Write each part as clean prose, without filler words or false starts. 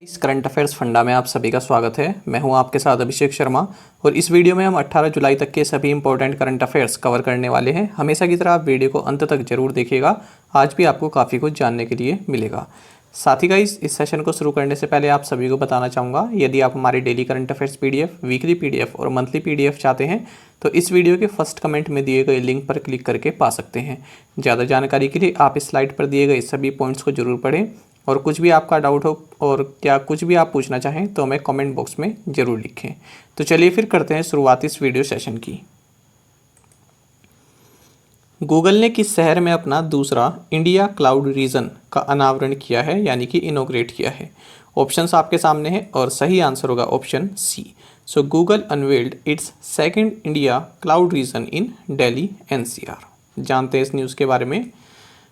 इस current affairs funda में आप सभी का स्वागत है। मैं हूं आपके साथ अभिषेक शर्मा और इस वीडियो में हम 18 जुलाई तक के सभी इंपॉर्टेंट करंट अफेयर्स कवर करने वाले हैं। हमेशा की तरह आप वीडियो को अंत तक जरूर देखिएगा, आज भी आपको काफ़ी कुछ जानने के लिए मिलेगा। साथ ही गाइस, इस सेशन को शुरू करने से पहले आप सभी को बताना चाहूँगा, यदि आप हमारे daily current affairs PDF, weekly PDF और मंथली पीडीएफ चाहते हैं तो इस वीडियो के फर्स्ट कमेंट में दिए गए लिंक पर क्लिक करके पा सकते हैं। ज़्यादा जानकारी के लिए आप इस स्लाइड पर दिए गए सभी पॉइंट्स को जरूर पढ़ें और कुछ भी आपका डाउट हो और क्या कुछ भी आप पूछना चाहें तो हमें कमेंट बॉक्स में ज़रूर लिखें। तो चलिए फिर करते हैं शुरुआत इस वीडियो सेशन की। गूगल ने किस शहर में अपना दूसरा इंडिया क्लाउड रीजन का अनावरण किया है, यानी कि इनोग्रेट किया है? ऑप्शंस आपके सामने हैं और सही आंसर होगा option C. So Google unveiled its second India cloud region in Delhi NCR. जानते हैं इस न्यूज़ के बारे में।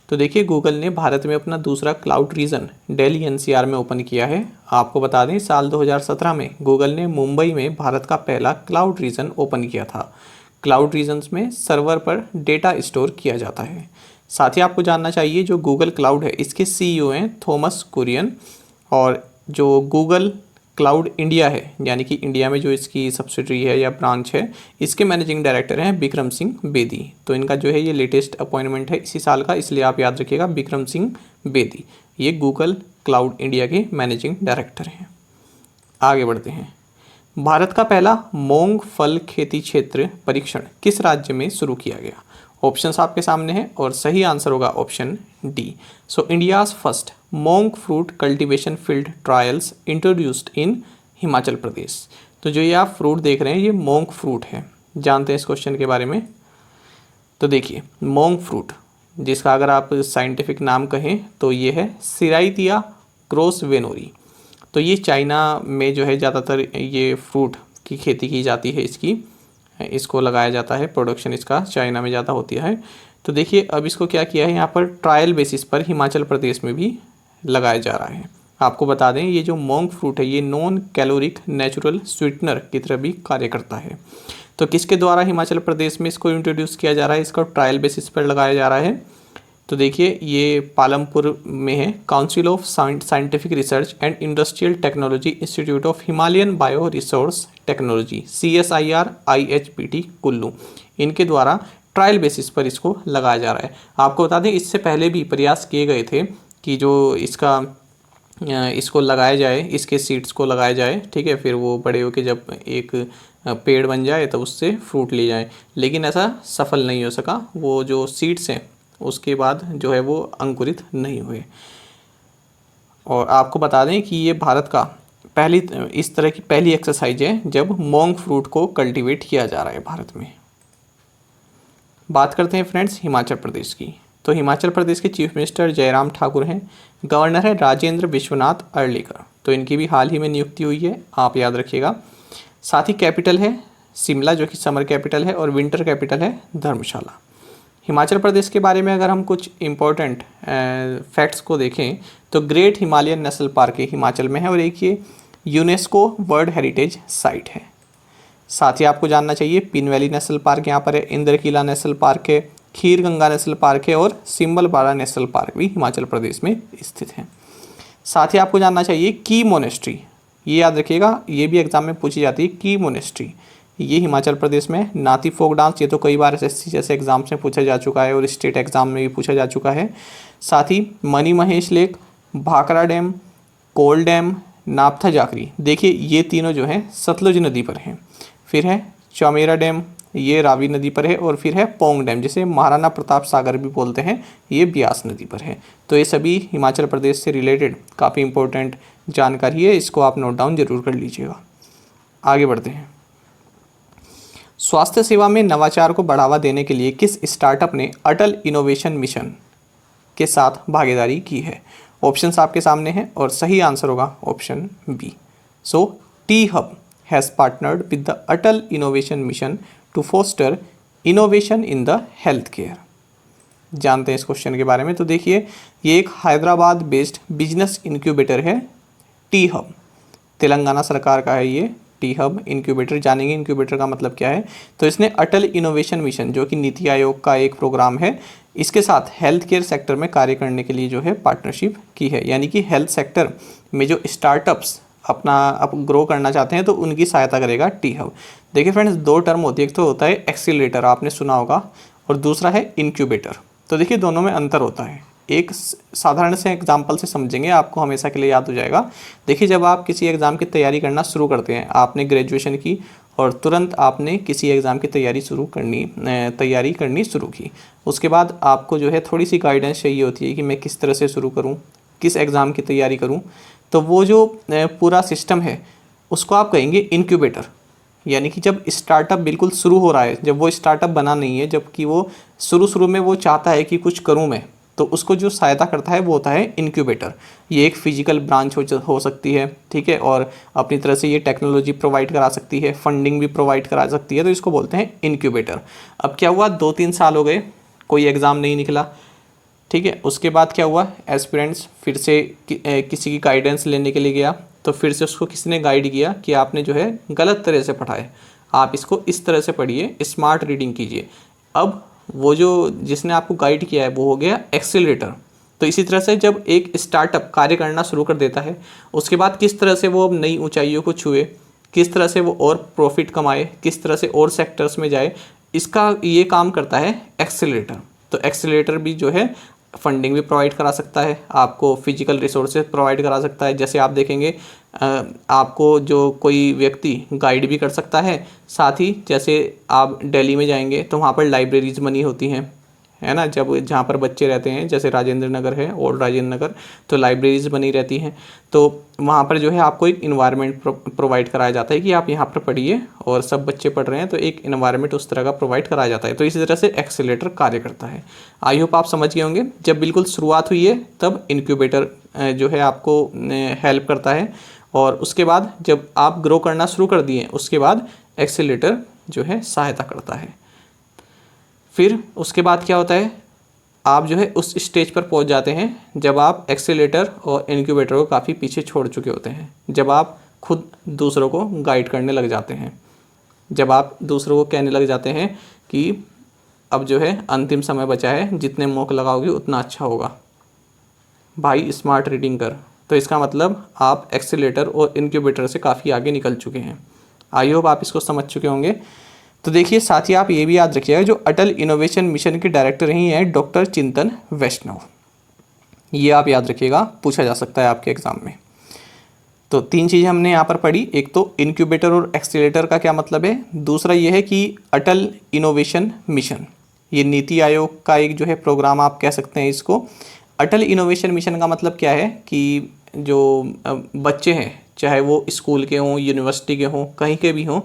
तो देखिए, गूगल ने भारत में अपना दूसरा क्लाउड रीजन दिल्ली एनसीआर में ओपन किया है। आपको बता दें, साल 2017 में गूगल ने मुंबई में भारत का पहला क्लाउड रीजन ओपन किया था। क्लाउड रीजन्स में सर्वर पर डेटा स्टोर किया जाता है। साथ ही आपको जानना चाहिए, जो गूगल क्लाउड है इसके सीईओ हैं थॉमस कुरियन, और जो गूगल क्लाउड इंडिया है, यानी कि इंडिया में जो इसकी सब्सिडरी है या ब्रांच है, इसके मैनेजिंग डायरेक्टर हैं बिक्रम सिंह बेदी। तो इनका जो है ये लेटेस्ट अपॉइंटमेंट है इसी साल का, इसलिए आप याद रखिएगा बिक्रम सिंह बेदी, ये गूगल क्लाउड इंडिया के मैनेजिंग डायरेक्टर हैं। आगे बढ़ते हैं। भारत का पहला मोंग फल खेती क्षेत्र परीक्षण किस राज्य में शुरू किया गया? ऑप्शंस आपके सामने हैं और सही आंसर होगा option D. So India's first moong fruit cultivation field trials introduced in Himachal Pradesh. तो जो ये आप फ्रूट देख रहे हैं ये मोंग फ्रूट है। जानते हैं इस क्वेश्चन के बारे में। तो देखिए, मोंग फ्रूट, जिसका अगर आप साइंटिफिक नाम कहें तो ये है सिराइतिया ग्रोसवेनोरी। तो ये चाइना में जो है ज़्यादातर ये फ्रूट की खेती की जाती है, इसको लगाया जाता है, प्रोडक्शन इसका चाइना में ज़्यादा होती है। तो देखिए, अब इसको क्या किया है, यहाँ पर ट्रायल बेसिस पर हिमाचल प्रदेश में भी लगाया जा रहा है। आपको बता दें, ये जो मोंग फ्रूट है ये नॉन कैलोरिक नेचुरल स्वीटनर की तरह भी कार्य करता है। तो किसके द्वारा हिमाचल प्रदेश में इसको इंट्रोड्यूस किया जा रहा है, इसको ट्रायल बेसिस पर लगाया जा रहा है? तो देखिए, ये पालमपुर में है। Council of scientific research and industrial technology institute of Himalayan bio resource technology CSIR IHPT Kullu, इनके द्वारा ट्रायल बेसिस पर इसको लगाया जा रहा है। आपको बता दें, इससे पहले भी प्रयास किए गए थे कि जो इसको लगाया जाए, इसके सीड्स को लगाया जाए, ठीक है, फिर वो बड़े होकर जब एक पेड़ बन जाए तब उससे फ्रूट ले जाए, लेकिन ऐसा सफल नहीं हो सका। वो जो सीड्स हैं उसके बाद जो है वो अंकुरित नहीं हुए। और आपको बता दें कि ये भारत का इस तरह की पहली एक्सरसाइज है जब मोंग फ्रूट को कल्टीवेट किया जा रहा है भारत में। बात करते हैं फ्रेंड्स हिमाचल प्रदेश की। तो हिमाचल प्रदेश के चीफ मिनिस्टर जयराम ठाकुर हैं। गवर्नर है राजेंद्र विश्वनाथ अर्लेकर। तो इनकी भी हाल ही में नियुक्ति हुई है, आप याद रखिएगा। साथ ही कैपिटल है शिमला, जो कि समर कैपिटल है, और विंटर कैपिटल है धर्मशाला। हिमाचल प्रदेश के बारे में अगर हम कुछ इम्पोर्टेंट फैक्ट्स को देखें तो great Himalayan national park Himachal में है और एक ये यूनेस्को वर्ल्ड हेरिटेज साइट है। साथ ही आपको जानना चाहिए, पिन वैली नेशनल पार्क यहाँ पर है, इंद्रकीला नेशनल पार्क है, खीर गंगा नेशनल पार्क है और सिम्बलपाड़ा नेशनल पार्क भी हिमाचल प्रदेश में स्थित है। साथ ही आपको जानना चाहिए की मोनेस्ट्री, ये याद रखिएगा, ये भी एग्जाम में पूछी जाती है। की मोनेस्ट्री ये हिमाचल प्रदेश में। नाती फोक डांस, ये तो कई बार SSC जैसे एग्जाम्स में पूछा जा चुका है और स्टेट एग्जाम में भी पूछा जा चुका है। साथ ही Mani Mahesh lake, Bhakra dam, Kol dam, नापथा जाखरी, देखिए ये तीनों जो हैं सतलुज नदी पर हैं। फिर है चौमेरा डैम, ये रावी नदी पर है, और फिर है पोंग डैम, जिसे महाराणा प्रताप सागर भी बोलते हैं, ये ब्यास नदी पर है। तो ये सभी हिमाचल प्रदेश से रिलेटेड काफ़ी इंपॉर्टेंट जानकारी है, इसको आप नोट डाउन जरूर कर लीजिएगा। आगे बढ़ते हैं। स्वास्थ्य सेवा में नवाचार को बढ़ावा देने के लिए किस स्टार्टअप ने अटल इनोवेशन मिशन के साथ भागीदारी की है? ऑप्शंस आपके सामने हैं और सही आंसर होगा option B. So T hub has partnered with the Atal innovation mission to foster innovation in the health care. जानते हैं इस क्वेश्चन के बारे में। तो देखिए, ये एक हैदराबाद बेस्ड बिजनेस इंक्यूबेटर है टी हब, तेलंगाना सरकार का है ये टी हब, इंक्यूबेटर जानेंगे इंक्यूबेटर का मतलब क्या है। तो इसने अटल इनोवेशन मिशन जो कि नीति आयोग का एक प्रोग्राम है, इसके साथ हेल्थ केयर सेक्टर में कार्य करने के लिए जो है पार्टनरशिप की है। यानी कि हेल्थ सेक्टर में जो स्टार्टअप्स अपना ग्रो करना चाहते हैं तो उनकी सहायता करेगा टी हब। देखिए फ्रेंड्स, दो टर्म होती है, एक तो होता है एक्सीलरेटर, आपने सुना होगा, और दूसरा है इंक्यूबेटर। तो देखिए दोनों में अंतर होता है। एक साधारण से एग्जाम्पल से समझेंगे, आपको हमेशा के लिए याद हो जाएगा। देखिए जब आप किसी एग्ज़ाम की तैयारी करना शुरू करते हैं, आपने ग्रेजुएशन की और तुरंत आपने किसी एग्ज़ाम की तैयारी करनी शुरू की, उसके बाद आपको जो है थोड़ी सी गाइडेंस चाहिए होती है कि मैं किस तरह से शुरू करूँ, किस एग्ज़ाम की तैयारी करूँ। तो वो जो पूरा सिस्टम है उसको आप कहेंगे इंक्यूबेटर। यानी कि जब स्टार्टअप बिल्कुल शुरू हो रहा है, जब वो स्टार्टअप बना नहीं है, जबकि वो शुरू में वो चाहता है कि कुछ करूं मैं, तो उसको जो सहायता करता है वो होता है इंक्यूबेटर। ये एक फिजिकल ब्रांच हो सकती है, ठीक है, और अपनी तरह से ये टेक्नोलॉजी प्रोवाइड करा सकती है, फंडिंग भी प्रोवाइड करा सकती है, तो इसको बोलते हैं इंक्यूबेटर। अब क्या हुआ, 2-3 साल हो गए, कोई एग्ज़ाम नहीं निकला, ठीक है। उसके बाद क्या हुआ, एस्पिरेंट्स फिर से किसी की गाइडेंस लेने के लिए गया, तो फिर से उसको किसी ने गाइड किया कि आपने जो है गलत तरह से पढ़ा है, आप इसको इस तरह से पढ़िए, स्मार्ट रीडिंग कीजिए। अब वो जो जिसने आपको गाइड किया है वो हो गया एक्सीलरेटर। तो इसी तरह से जब एक स्टार्टअप कार्य करना शुरू कर देता है, उसके बाद किस तरह से वो अब नई ऊंचाइयों को छुए, किस तरह से वो और प्रॉफिट कमाए, किस तरह से और सेक्टर्स में जाए, इसका ये काम करता है एक्सीलरेटर। तो एक्सीलरेटर भी जो है फंडिंग भी प्रोवाइड करा सकता है, आपको फिजिकल रिसोर्सेज प्रोवाइड करा सकता है। जैसे आप देखेंगे आपको जो कोई व्यक्ति गाइड भी कर सकता है, साथ ही जैसे आप दिल्ली में जाएंगे तो वहाँ पर लाइब्रेरीज बनी होती हैं, है ना, जब जहाँ पर बच्चे रहते हैं, जैसे राजेंद्र नगर है, ओल्ड राजेंद्र नगर, तो लाइब्रेरीज बनी रहती हैं। तो वहाँ पर जो है आपको एक इन्वायरमेंट प्रोवाइड कराया जाता है कि आप यहाँ पर पढ़िए, और सब बच्चे पढ़ रहे हैं तो एक इन्वायरमेंट उस तरह का प्रोवाइड कराया जाता है। तो इसी तरह से एक्सीलरेटर कार्य करता है। आई होप आप समझ गए होंगे। जब बिल्कुल शुरुआत हुई है तब इंक्यूबेटर जो है आपको हेल्प करता है, और उसके बाद जब आप ग्रो करना शुरू कर दिए उसके बाद एक्सीलरेटर जो है सहायता करता है। फिर उसके बाद क्या होता है, आप जो है उस स्टेज पर पहुंच जाते हैं जब आप एक्सीलरेटर और इंक्यूबेटर को काफ़ी पीछे छोड़ चुके होते हैं, जब आप खुद दूसरों को गाइड करने लग जाते हैं, जब आप दूसरों को कहने लग जाते हैं कि अब जो है अंतिम समय बचा है, जितने मौके लगाओगे उतना अच्छा होगा, भाई स्मार्ट रीडिंग कर। तो इसका मतलब आप एक्सीलरेटर और इंक्यूबेटर से काफ़ी आगे निकल चुके हैं। आई होप आप इसको समझ चुके होंगे। तो देखिए साथ ही आप ये भी याद रखिएगा, जो अटल इनोवेशन मिशन के डायरेक्टर ही हैं डॉक्टर चिंतन वैष्णव, ये आप याद रखिएगा, पूछा जा सकता है आपके एग्जाम में। तो 3 चीज़ें हमने यहाँ पर पढ़ी, एक तो इंक्यूबेटर और एक्सीलरेटर का क्या मतलब है, दूसरा ये है कि अटल इनोवेशन मिशन ये नीति आयोग का एक जो है प्रोग्राम आप कह सकते हैं इसको। अटल इनोवेशन मिशन का मतलब क्या है कि जो बच्चे हैं, चाहे वो स्कूल के हों, यूनिवर्सिटी के हों, कहीं के भी हों,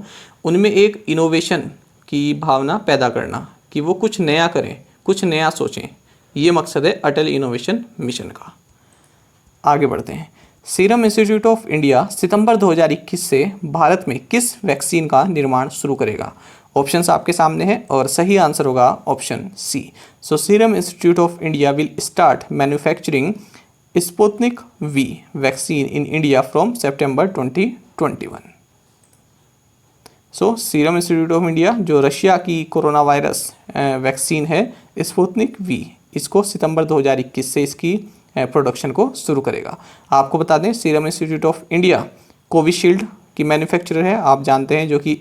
उनमें एक इनोवेशन की भावना पैदा करना, कि वो कुछ नया करें, कुछ नया सोचें, ये मकसद है अटल इनोवेशन मिशन का। आगे बढ़ते हैं। सीरम इंस्टीट्यूट ऑफ इंडिया सितंबर 2021 से भारत में किस वैक्सीन का निर्माण शुरू करेगा। ऑप्शंस आपके सामने हैं और सही आंसर होगा option C. So Serum Institute of India will start manufacturing Sputnik V vaccine in India from September 2021। So Serum Institute of India जो रशिया की कोरोना वायरस वैक्सीन है स्पुतनिक वी, इसको सितंबर 2021 से इसकी प्रोडक्शन को शुरू करेगा। आपको बता दें serum Institute of India Covishield की मैन्युफैक्चरर है, आप जानते हैं, जो कि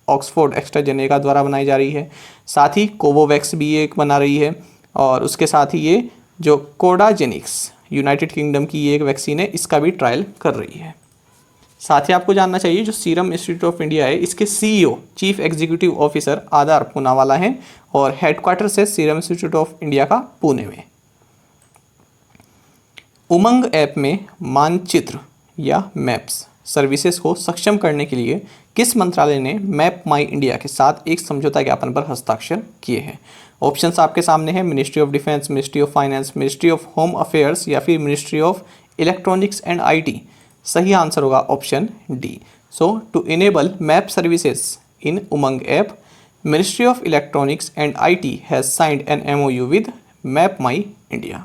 ऑक्सफोर्ड एस्ट्राजेनेका द्वारा बनाई जा रही है। साथ ही कोवोवैक्स भी एक बना रही है, और उसके साथ ही ये जो कोडाजेनिक्स यूनाइटेड किंगडम की ये एक वैक्सीन है, इसका भी ट्रायल कर रही है। साथ ही आपको जानना चाहिए जो सीरम इंस्टीट्यूट ऑफ इंडिया है, इसके CEO चीफ एग्जीक्यूटिव ऑफिसर आधार पूनावाला हैं, और हेडक्वार्टर्स है सीरम इंस्टीट्यूट ऑफ इंडिया का पुणे में। उमंग ऐप में मानचित्र या मैप्स सर्विसेज को सक्षम करने के लिए किस मंत्रालय ने मैप माई इंडिया के साथ एक समझौता ज्ञापन पर हस्ताक्षर किए हैं। ऑप्शंस आपके सामने हैं, ministry of defence, ministry of finance, ministry of home affairs या फिर ministry of electronics and IT। सही आंसर होगा option D. So to enable map services in Umang app, ministry of electronics and IT has signed an MOU with Map My India.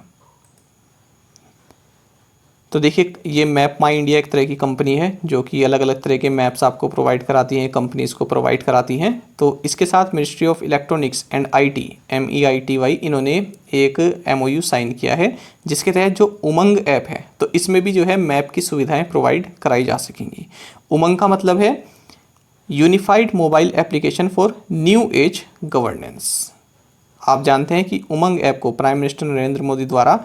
तो देखिए ये map My India एक तरह की company है जो कि अलग अलग तरह के मैप्स आपको प्रोवाइड कराती हैं, कंपनीज़ को प्रोवाइड कराती हैं। तो इसके साथ ministry of electronics and IT MEITY इन्होंने एक MOU साइन किया है, जिसके तहत जो उमंग ऐप है तो इसमें भी जो है मैप की सुविधाएं प्रोवाइड कराई जा सकेंगी। उमंग का मतलब है unified mobile application for new age governance. आप जानते हैं कि उमंग ऐप को प्राइम मिनिस्टर नरेंद्र मोदी द्वारा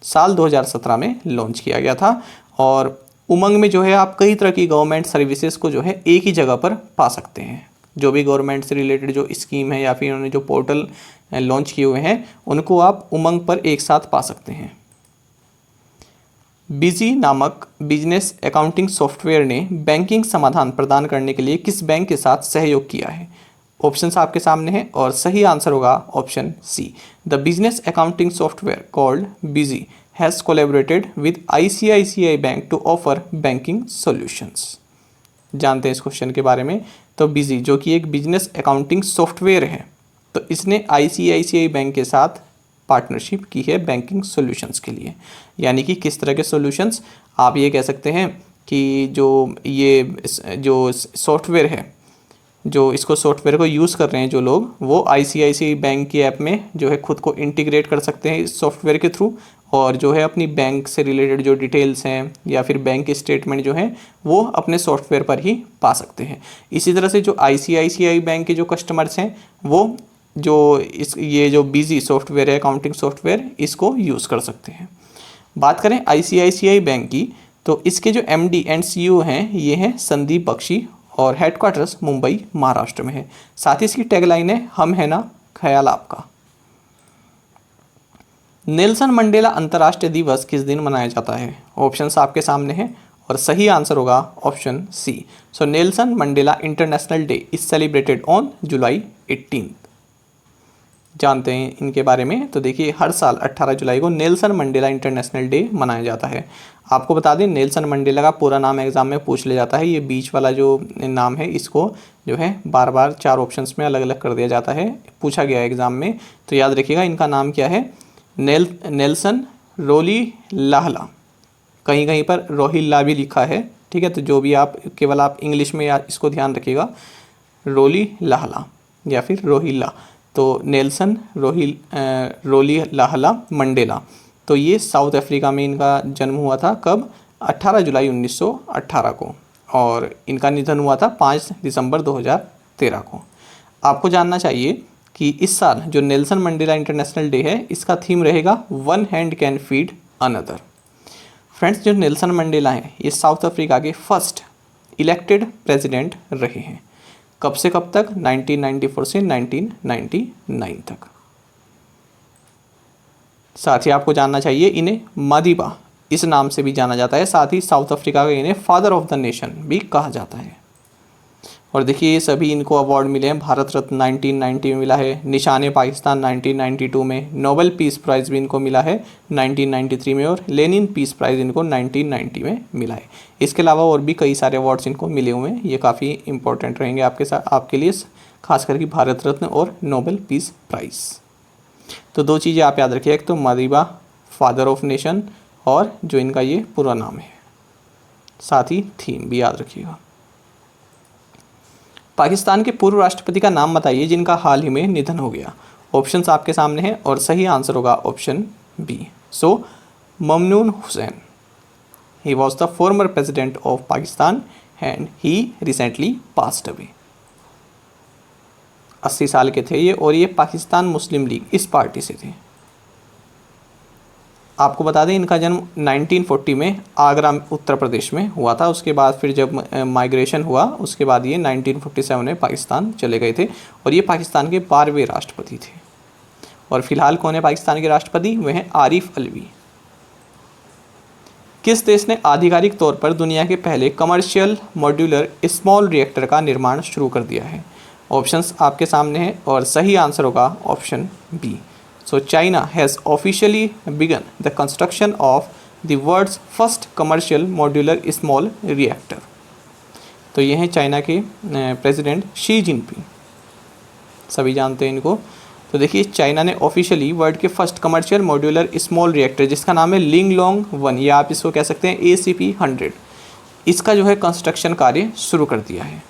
साल 2017 में लॉन्च किया गया था। और उमंग में जो है आप कई तरह की गवर्नमेंट सर्विसेज को जो है एक ही जगह पर पा सकते हैं। जो भी गवर्नमेंट से रिलेटेड जो स्कीम है या फिर उन्होंने जो पोर्टल लॉन्च किए हुए हैं उनको आप उमंग पर एक साथ पा सकते हैं। बिजी नामक बिजनेस अकाउंटिंग सॉफ्टवेयर ने बैंकिंग समाधान प्रदान करने के लिए किस बैंक के साथ सहयोग किया है? ऑप्शंस आपके सामने हैं और सही आंसर होगा option C. The business accounting software called Busy has collaborated with ICICI bank to offer banking solutions. जानते हैं इस क्वेश्चन के बारे में। तो बिजी जो कि एक बिजनेस अकाउंटिंग सॉफ्टवेयर है तो इसने ICICI बैंक के साथ पार्टनरशिप की है बैंकिंग सॉल्यूशंस के लिए। यानी कि किस तरह के सॉल्यूशंस, आप ये कह सकते हैं कि जो सॉफ्टवेयर है, जो इसको सॉफ्टवेयर को यूज़ कर रहे हैं जो लोग, वो ICICI बैंक की ऐप में जो है खुद को इंटीग्रेट कर सकते हैं इस सॉफ्टवेयर के थ्रू, और जो है अपनी बैंक से रिलेटेड जो डिटेल्स हैं या फिर बैंक स्टेटमेंट जो हैं वो अपने सॉफ्टवेयर पर ही पा सकते हैं। इसी तरह से जो ICICI बैंक के जो कस्टमर्स हैं वो ये जो बिजी सॉफ्टवेयर है अकाउंटिंग सॉफ्टवेयर इसको यूज़ कर सकते हैं। बात करें ICICI बैंक की तो इसके जो MD एंड CEO हैं ये हैं संदीप बख्शी और हेडक्वार्टर्स मुंबई महाराष्ट्र में है। साथ ही इसकी टैगलाइन है हम है ना ख्याल आपका। नेल्सन मंडेला अंतर्राष्ट्रीय दिवस किस दिन मनाया जाता है? ऑप्शंस आपके सामने हैं और सही आंसर होगा option C. So Nelson Mandela international day is celebrated on July 18। जानते हैं इनके बारे में। तो देखिए हर साल 18 जुलाई को नेल्सन मंडेला इंटरनेशनल डे मनाया जाता है। आपको बता दें नेल्सन मंडेला का पूरा नाम एग्जाम में पूछ लिया जाता है। ये बीच वाला जो नाम है इसको जो है बार बार 4 ऑप्शंस में अलग अलग कर दिया जाता है, पूछा गया है एग्जाम में। तो याद रखिएगा इनका नाम क्या है, नेल्सन रोलीलाहला। कहीं कहीं पर रोहिल्ला भी लिखा है, ठीक है। तो जो भी आप केवल आप इंग्लिश में इसको ध्यान रखिएगा, रोलीलाहला या फिर रोहिल्ला। तो नेल्सन रोलीलाहला मंडेला, तो ये साउथ अफ्रीका में इनका जन्म हुआ था। कब? 18 जुलाई 1918 को, और इनका निधन हुआ था 5 दिसंबर 2013 को। आपको जानना चाहिए कि इस साल जो नेल्सन मंडेला इंटरनेशनल डे है इसका थीम रहेगा one hand can feed another. Friends जो नेल्सन मंडेला हैं ये साउथ अफ्रीका के फर्स्ट इलेक्टेड प्रेसिडेंट रहे हैं। कब से कब तक? 1994 से 1999 तक। साथ ही आपको जानना चाहिए इन्हें मादीबा इस नाम से भी जाना जाता है। साथ ही साउथ अफ्रीका का इन्हें फादर ऑफ द नेशन भी कहा जाता है। और देखिए ये सभी इनको अवार्ड मिले हैं। भारत रत्न 1990 में मिला है, निशान पाकिस्तान 1992 में, नोबेल पीस प्राइज़ भी इनको मिला है 1993 में, और लेनिन पीस प्राइज़ इनको 1990 में मिला है। इसके अलावा और भी कई सारे अवार्ड्स इनको मिले हुए हैं। ये काफ़ी इंपॉर्टेंट रहेंगे आपके लिए, खास करके भारत रत्न और नोबेल पीस प्राइज़। तो 2 चीज़ें आप याद रखिए, एक तो मादीबा फादर ऑफ नेशन और जो इनका ये पूरा नाम है, साथ ही थीम भी याद रखिएगा। पाकिस्तान के पूर्व राष्ट्रपति का नाम बताइए जिनका हाल ही में निधन हो गया। ऑप्शंस आपके सामने हैं और सही आंसर होगा option B. So Mamnoon Hussain, he was the former president of Pakistan and he recently passed away. 80 साल के थे ये, और ये पाकिस्तान मुस्लिम लीग इस पार्टी से थे। आपको बता दें इनका जन्म 1940 में आगरा उत्तर प्रदेश में हुआ था। उसके बाद फिर जब माइग्रेशन हुआ उसके बाद ये 1947 में पाकिस्तान चले गए थे, और ये पाकिस्तान के 12वें राष्ट्रपति थे। और फिलहाल कौन है पाकिस्तान के राष्ट्रपति? वह हैं आरिफ अलवी। किस देश ने आधिकारिक तौर पर दुनिया के पहले कमर्शियल मॉड्यूलर स्मॉल रिएक्टर का निर्माण शुरू कर दिया है? ऑप्शंस आपके सामने हैं और सही आंसर होगा option B. So China has officially begun the construction of the world's first commercial modular small reactor। तो ये हैं चाइना के प्रेसिडेंट शी जिनपिंग, सभी जानते हैं इनको। तो देखिए चाइना ने ऑफिशियली वर्ल्ड के first commercial modular small reactor जिसका नाम है लिंगलोंग 1 या आप इसको कह सकते हैं ACP-100, इसका जो है कंस्ट्रक्शन कार्य शुरू कर दिया है।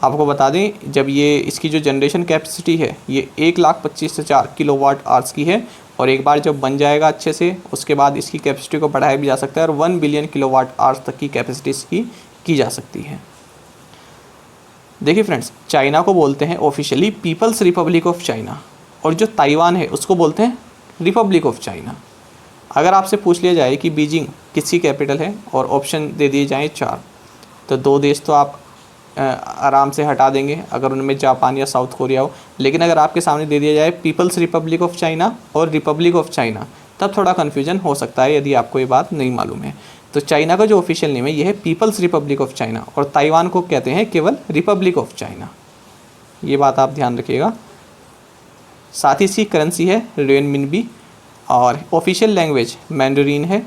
आपको बता दें जब ये इसकी जो जनरेशन कैपेसिटी है ये 1,25,000 किलोवाट आवर्स की है, और एक बार जब बन जाएगा अच्छे से उसके बाद इसकी कैपेसिटी को बढ़ाया भी जा सकता है और 1 बिलियन किलोवाट आवर्स तक की कैपेसिटी इसकी की जा सकती है। देखिए फ्रेंड्स, चाइना को बोलते हैं officially People's Republic of China, और जो ताइवान है उसको बोलते हैं रिपब्लिक ऑफ चाइना। अगर आपसे पूछ लिया जाए कि बीजिंग किसकी कैपिटल है और ऑप्शन दे दिए जाएँ 4, तो 2 देश तो आप आराम से हटा देंगे अगर उनमें जापान या साउथ कोरिया हो, लेकिन अगर आपके सामने दे दिया जाए पीपल्स रिपब्लिक ऑफ चाइना और रिपब्लिक ऑफ चाइना, तब थोड़ा कन्फ्यूजन हो सकता है यदि आपको ये बात नहीं मालूम है। तो चाइना का जो ऑफिशियल नेम है ये है पीपल्स रिपब्लिक ऑफ चाइना, और ताइवान को कहते हैं केवल रिपब्लिक ऑफ चाइना। ये बात आप ध्यान रखिएगा। साथ ही इसकी करेंसी है रेनमिनबी, और ऑफिशियल लैंग्वेज मैंडरीन है।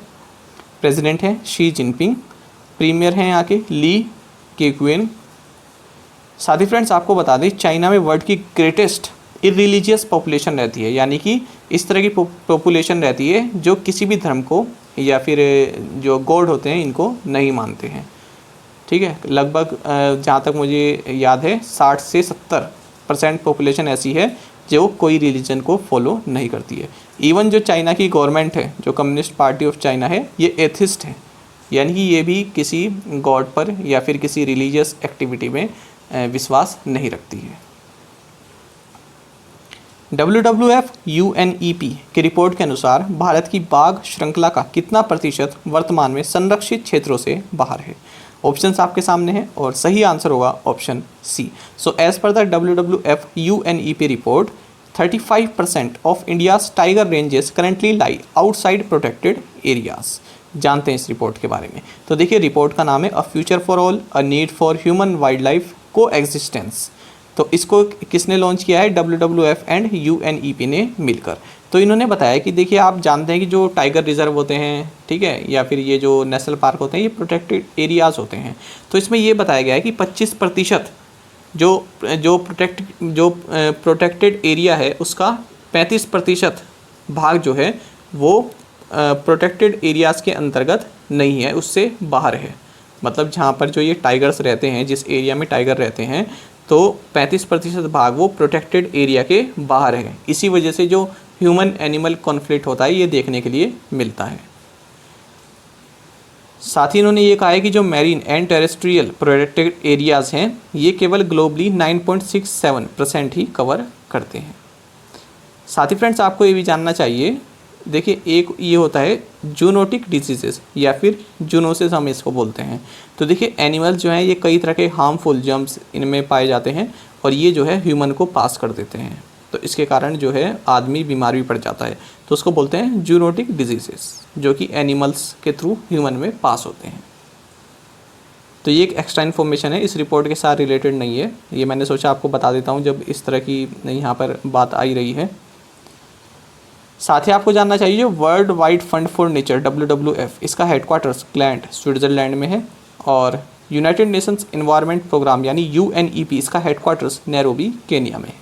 प्रेसिडेंट हैं शी जिनपिंग, प्रीमियर हैं यहाँ के ली केक्वेन। साथ ही फ्रेंड्स आपको बता दें चाइना में वर्ल्ड की ग्रेटेस्ट इररिलीजियस पॉपुलेशन रहती है, यानी कि इस तरह की पॉपुलेशन रहती है जो किसी भी धर्म को या फिर जो गॉड होते हैं इनको नहीं मानते हैं। ठीक है, लगभग जहाँ तक मुझे याद है 60 से 70% पॉपुलेशन ऐसी है जो कोई रिलीजन को फॉलो नहीं करती है। इवन जो चाइना की गवर्नमेंट है, जो कम्युनिस्ट पार्टी ऑफ चाइना है, ये एथिस्ट है, यानी कि ये भी किसी गॉड पर या फिर किसी रिलीजियस एक्टिविटी में विश्वास नहीं रखती है। WWF UNEP की रिपोर्ट के अनुसार भारत की बाघ श्रृंखला का कितना प्रतिशत वर्तमान में संरक्षित क्षेत्रों से बाहर है? ऑप्शंस आपके सामने हैं और सही आंसर होगा option C. So as per the WWF UNEP report 35% of India's tiger ranges currently lie outside protected areas. जानते हैं इस रिपोर्ट के बारे में। तो देखिए रिपोर्ट का नाम है a future for all, a need for human wild life को एग्जिस्टेंस। तो इसको किसने लॉन्च किया है? WWF एंड UNEP ने मिलकर। तो इन्होंने बताया कि देखिए आप जानते हैं कि जो टाइगर रिजर्व होते हैं, ठीक है, या फिर ये जो नेशनल पार्क होते हैं, ये प्रोटेक्टेड एरियाज़ होते हैं। तो इसमें ये बताया गया है कि 25% जो प्रोटेक्टेड एरिया है उसका 35% भाग जो है वो प्रोटेक्टेड एरियाज़ के अंतर्गत नहीं है, उससे बाहर है। मतलब जहाँ पर जो ये टाइगर्स रहते हैं, जिस एरिया में टाइगर रहते हैं, तो 35% भाग वो प्रोटेक्टेड एरिया के बाहर है। इसी वजह से जो ह्यूमन एनिमल कॉन्फ्लिक्ट होता है ये देखने के लिए मिलता है। साथ ही इन्होंने ये कहा है कि जो marine and terrestrial protected areas हैं ये केवल ग्लोबली 9.67% ही कवर करते हैं। साथ ही फ्रेंड्स आपको ये भी जानना चाहिए, देखिए एक ये होता है जूनोटिक डिजीजेस या फिर जूनोसिस हम इसको बोलते हैं। तो देखिए एनिमल्स जो हैं ये कई तरह के हार्मफुल जर्म्स इनमें पाए जाते हैं और ये जो है ह्यूमन को पास कर देते हैं, तो इसके कारण जो है आदमी बीमार भी पड़ जाता है। तो उसको बोलते हैं जूनोटिक डिजीजेस, जो कि एनिमल्स के थ्रू ह्यूमन में पास होते हैं। तो ये एक एक्स्ट्रा इन्फॉर्मेशन है, इस रिपोर्ट के साथ रिलेटेड नहीं है, ये मैंने सोचा आपको बता देता हूँ जब इस तरह की यहाँ पर बात आई रही है। साथ ही आपको जानना चाहिए world wide fund for nature WWF, इसका हेडक्वार्टर्स ग्लैंड स्विट्ज़रलैंड में है, और यूनाइटेड नेशंस एनवायरनमेंट प्रोग्राम यानी UNEP इसका हेडक्वार्टर्स नैरोबी केनिया में है।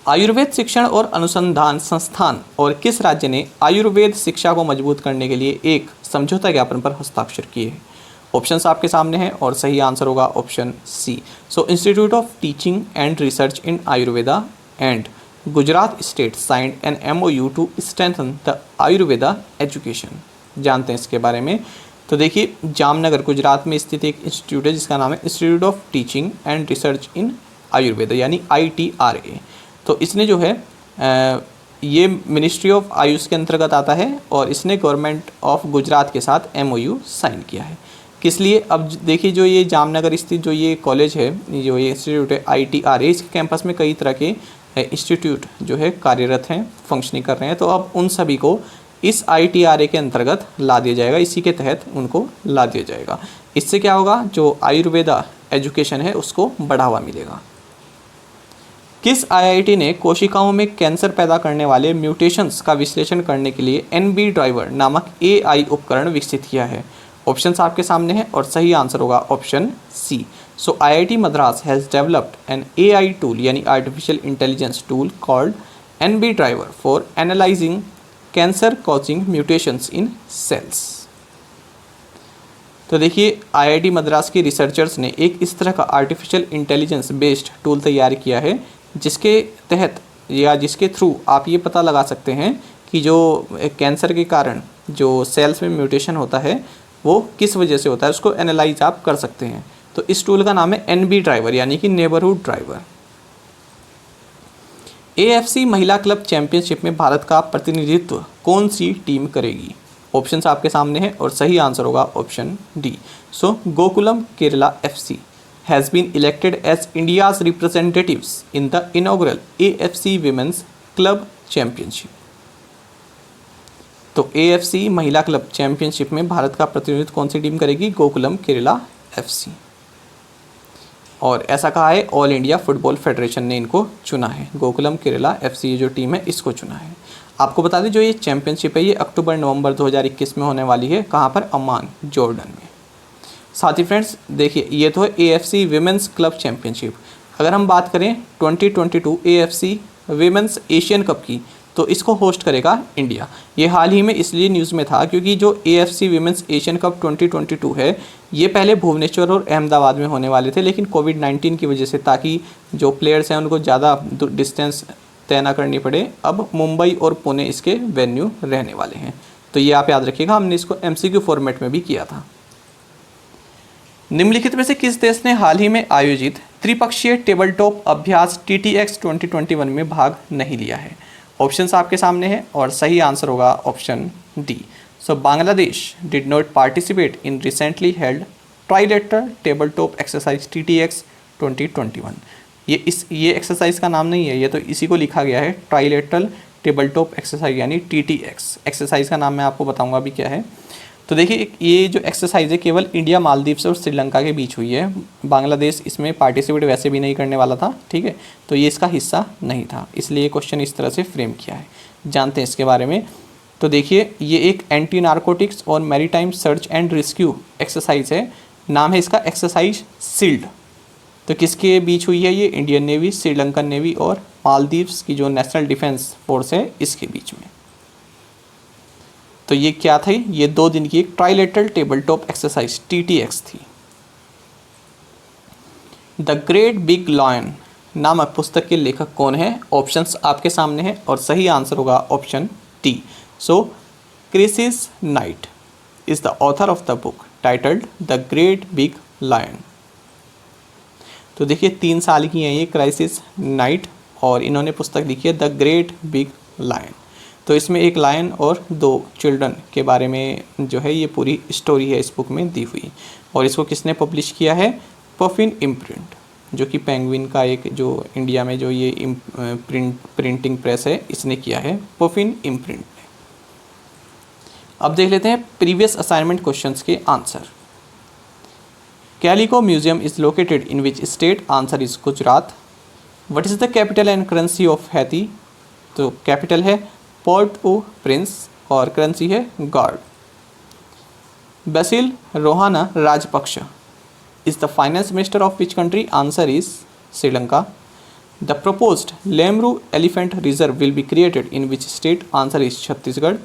आयुर्वेद शिक्षण और अनुसंधान संस्थान और किस राज्य ने आयुर्वेद शिक्षा को मजबूत करने के लिए एक समझौता ज्ञापन पर हस्ताक्षर किए हैं? ऑप्शंस आपके सामने हैं और सही आंसर होगा option C. So Institute of Teaching and Research in Ayurveda and Gujarat state signed an MOU to strengthen the Ayurveda education. जानते हैं इसके बारे में। तो देखिए जामनगर गुजरात में स्थित एक इंस्टीट्यूट है जिसका नाम है institute of Teaching and Research in Ayurveda यानी ITRA। तो इसने जो है ये मिनिस्ट्री ऑफ आयुष के अंतर्गत आता है और इसने गवर्नमेंट ऑफ गुजरात के साथ MOU साइन किया है। किस लिए? अब देखिए जो ये जामनगर स्थित जो ये कॉलेज है, जो ये इंस्टीट्यूट है ITRA, इसके कैंपस में कई तरह के इंस्टीट्यूट जो है कार्यरत हैं, फंक्शनिंग कर रहे हैं। तो अब उन सभी को इस ITRA के अंतर्गत ला दिया जाएगा, इसी के तहत उनको ला दिया जाएगा। इससे क्या होगा, जो आयुर्वेदा एजुकेशन है उसको बढ़ावा मिलेगा। किस IIT ने कोशिकाओं में कैंसर पैदा करने वाले म्यूटेशंस का विश्लेषण करने के लिए NB ड्राइवर नामक AI उपकरण विकसित किया है? ऑप्शंस आपके सामने हैं और सही आंसर होगा option C. So IIT Madras has developed an AI tool यानी artificial intelligence tool called NB driver for analysing cancer causing mutations in cells. तो देखिए IIT मद्रास के रिसर्चर्स ने एक इस तरह का आर्टिफिशियल इंटेलिजेंस बेस्ड टूल तैयार किया है जिसके तहत या जिसके थ्रू आप ये पता लगा सकते हैं कि जो कैंसर के कारण जो सेल्स में म्यूटेशन होता है वो किस वजह से होता है, उसको एनालाइज आप कर सकते हैं। तो इस टूल का नाम है NB ड्राइवर यानी कि नेबरहुड ड्राइवर। AFC महिला क्लब चैंपियनशिप में भारत का प्रतिनिधित्व कौन सी टीम करेगी? ऑप्शंस आपके सामने हैं और सही आंसर होगा option D. So Gokulam Kerala FC has been elected as India's representatives in the inaugural AFC women's club championship. तो AFC महिला क्लब चैंपियनशिप में भारत का प्रतिनिधित्व कौन सी टीम करेगी? गोकुलम केरला FC। और ऐसा कहा है ऑल इंडिया फुटबॉल फेडरेशन ने इनको चुना है। गोकुलम केरला FC ये जो टीम है इसको चुना है। आपको बता दें जो ये चैंपियनशिप है ये अक्टूबर-नवंबर 2021 में होने वाली है। कहाँ पर? अम्मान, जॉर्डन में। साथ ही फ्रेंड्स देखिए ये तो है AFC विमेंस क्लब चैंपियनशिप। अगर हम बात करें 2022 AFC विमेंस एशियन कप की तो इसको होस्ट करेगा इंडिया। ये हाल ही में इसलिए न्यूज़ में था क्योंकि जो AFC विमेंस एशियन कप 2022 है ये पहले भुवनेश्वर और अहमदाबाद में होने वाले थे, लेकिन कोविड-19 की वजह से ताकि जो प्लेयर्स हैं उनको ज़्यादा डिस्टेंस तय ना करनी पड़े, अब मुंबई और पुणे इसके वेन्यू रहने वाले हैं। तो ये आप याद रखिएगा, हमने इसको MCQ फॉर्मेट में भी किया था। निम्नलिखित में से किस देश ने हाल ही में आयोजित त्रिपक्षीय टेबल टॉप अभ्यास TTX 2021 में भाग नहीं लिया है? ऑप्शंस आपके सामने हैं और सही आंसर होगा option D. So Bangladesh did not participate in recently held trilateral table top exercise TTX 2021। ये एक्सरसाइज का नाम नहीं है, ये तो इसी को लिखा गया है ट्राइलेटरल टेबल टॉप एक्सरसाइज यानी TTX। एक्सरसाइज का नाम मैं आपको बताऊंगा अभी क्या है। तो देखिए ये जो एक्सरसाइज है केवल इंडिया, मालदीव्स और श्रीलंका के बीच हुई है। बांग्लादेश इसमें पार्टिसिपेट वैसे भी नहीं करने वाला था, ठीक है, तो ये इसका हिस्सा नहीं था, इसलिए क्वेश्चन इस तरह से फ्रेम किया है। जानते हैं इसके बारे में। तो देखिए ये एक एंटी नार्कोटिक्स और maritime search and rescue exercise है। नाम है इसका एक्सरसाइज सील्ड। तो किसके बीच हुई है ये? इंडियन नेवी, श्रीलंकन नेवी और मालदीव्स की जो नेशनल डिफेंस फोर्स है इसके बीच में। तो ये क्या थी? ये 2 दिन की एक trilateral table top exercise TTX थी। द ग्रेट बिग लायन नामक पुस्तक के लेखक कौन है? ऑप्शंस आपके सामने हैं और सही आंसर होगा option D. So Chrissie Knight is the author of the book titled the Great Big Lion. तो देखिए 3 साल की हैं ये क्राइसिस नाइट और इन्होंने पुस्तक लिखी है द ग्रेट बिग लायन। तो इसमें एक लायन और 2 चिल्ड्रन के बारे में जो है ये पूरी स्टोरी है इस बुक में दी हुई। और इसको किसने पब्लिश किया है? पफिन इम्प्रिंट, जो कि पेंगुइन का एक जो इंडिया में जो ये प्रिंटिंग प्रेस है इसने किया है, पफिन इम्प्रिंट ने। अब देख लेते हैं प्रीवियस असाइनमेंट क्वेश्चंस के answer. Calico museum is located in which state? Answer is Gujarat. What is the capital and currency of Haiti? तो कैपिटल है पोर्ट ओ प्रिंस और करेंसी है guard. BECIL Rohana Rajapaksa is the finance minister of which country? Answer is Sri Lanka. The proposed Lemru elephant reserve will be created in which state? Answer is Chhattisgarh.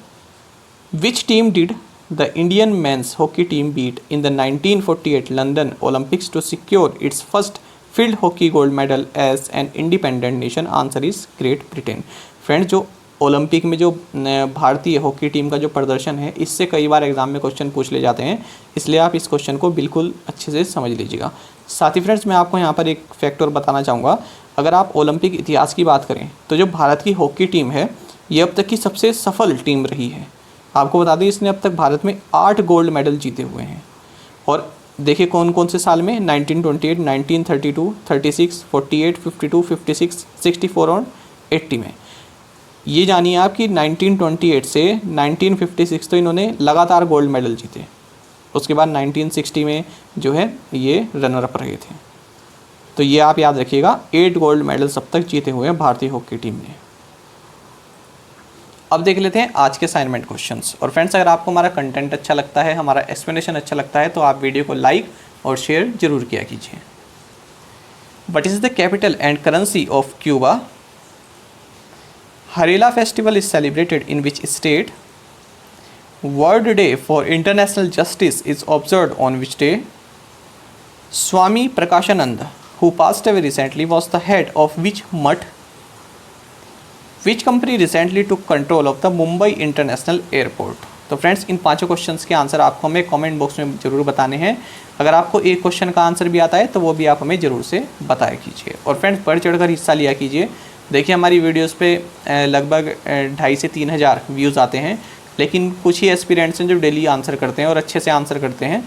Which team did the Indian men's hockey team beat in the 1948 London Olympics to secure its first field hockey gold medal as an independent nation? Answer is Great Britain. Friends जो Olympic में जो भारतीय hockey team का जो प्रदर्शन है इससे कई बार एग्जाम में क्वेश्चन पूछ ले जाते हैं, इसलिए आप इस क्वेश्चन को बिल्कुल अच्छे से समझ लीजिएगा। साथ ही फ्रेंड्स मैं आपको यहाँ पर एक फैक्टर बताना चाहूँगा। अगर आप ओलंपिक इतिहास की बात करें तो जो भारत की हॉकी टीम है ये अब तक की सबसे सफल टीम रही है। आपको बता दें इसने अब तक भारत में 8 गोल्ड मेडल जीते हुए हैं। और देखिए कौन कौन से साल में? 1928, 1932, 36, 48, 52, 56, 64 और 80 में। ये जानिए आप कि 1928 से 1956 तो इन्होंने लगातार गोल्ड मेडल जीते। उसके बाद 1960 में जो है ये रनर अप रहे थे। तो ये आप याद रखिएगा 8 गोल्ड मेडल्स अब तक जीते हुए हैं भारतीय हॉकी टीम ने। अब देख लेते हैं आज के असाइनमेंट क्वेश्चंस। और फ्रेंड्स, अगर आपको हमारा कंटेंट अच्छा लगता है, हमारा एक्सप्लेनेशन अच्छा लगता है, तो आप वीडियो को लाइक और शेयर जरूर किया कीजिए। What is the capital and currency of Cuba? Harela festival is celebrated in which state? World day for international justice is observed on which day? Swami Prakashanand, who passed away recently, was the head of which mutt? Which company recently took control of the Mumbai International Airport? तो friends, इन पांचों questions के answer आपको हमें comment box में जरूर बताने हैं। अगर आपको एक क्वेश्चन का आंसर भी आता है तो वो भी आप हमें ज़रूर से बताया कीजिए। और फ्रेंड्स, बढ़ चढ़कर हिस्सा लिया कीजिए। देखिए, हमारी वीडियोस पे लगभग 2,500 से 3,000 व्यूज़ आते हैं, लेकिन कुछ ही एस्पिरेंट्स हैं जो डेली आंसर करते हैं और अच्छे से आंसर करते हैं।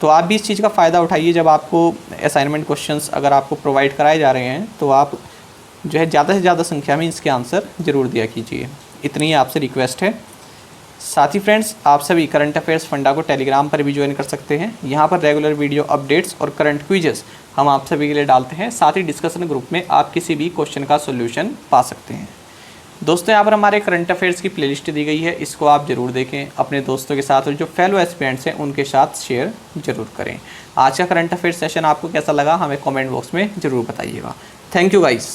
तो आप भी इस चीज़ का फ़ायदा उठाइए। जब आपको असाइनमेंट क्वेश्चंस अगर आपको प्रोवाइड कराए जा रहे हैं तो आप जो है ज़्यादा से ज़्यादा संख्या में इसके आंसर ज़रूर दिया कीजिए। इतनी ही आपसे रिक्वेस्ट है। साथ ही फ्रेंड्स, आप सभी करंट अफेयर्स फंडा को टेलीग्राम पर भी ज्वाइन कर सकते हैं। यहाँ पर रेगुलर वीडियो अपडेट्स और करंट क्विजेस हम आप सभी के लिए डालते हैं। साथ ही डिस्कशन ग्रुप में आप किसी भी क्वेश्चन का सोल्यूशन पा सकते हैं। दोस्तों, यहाँ पर हमारे करंट अफेयर्स की प्लेलिस्ट दी गई है, इसको आप ज़रूर देखें। अपने दोस्तों के साथ और जो फेलो एस्पिरेंट्स हैं उनके साथ शेयर ज़रूर करें। आज का करंट अफेयर्स सेशन आपको कैसा लगा हमें कमेंट बॉक्स में ज़रूर बताइएगा। Thank you guys.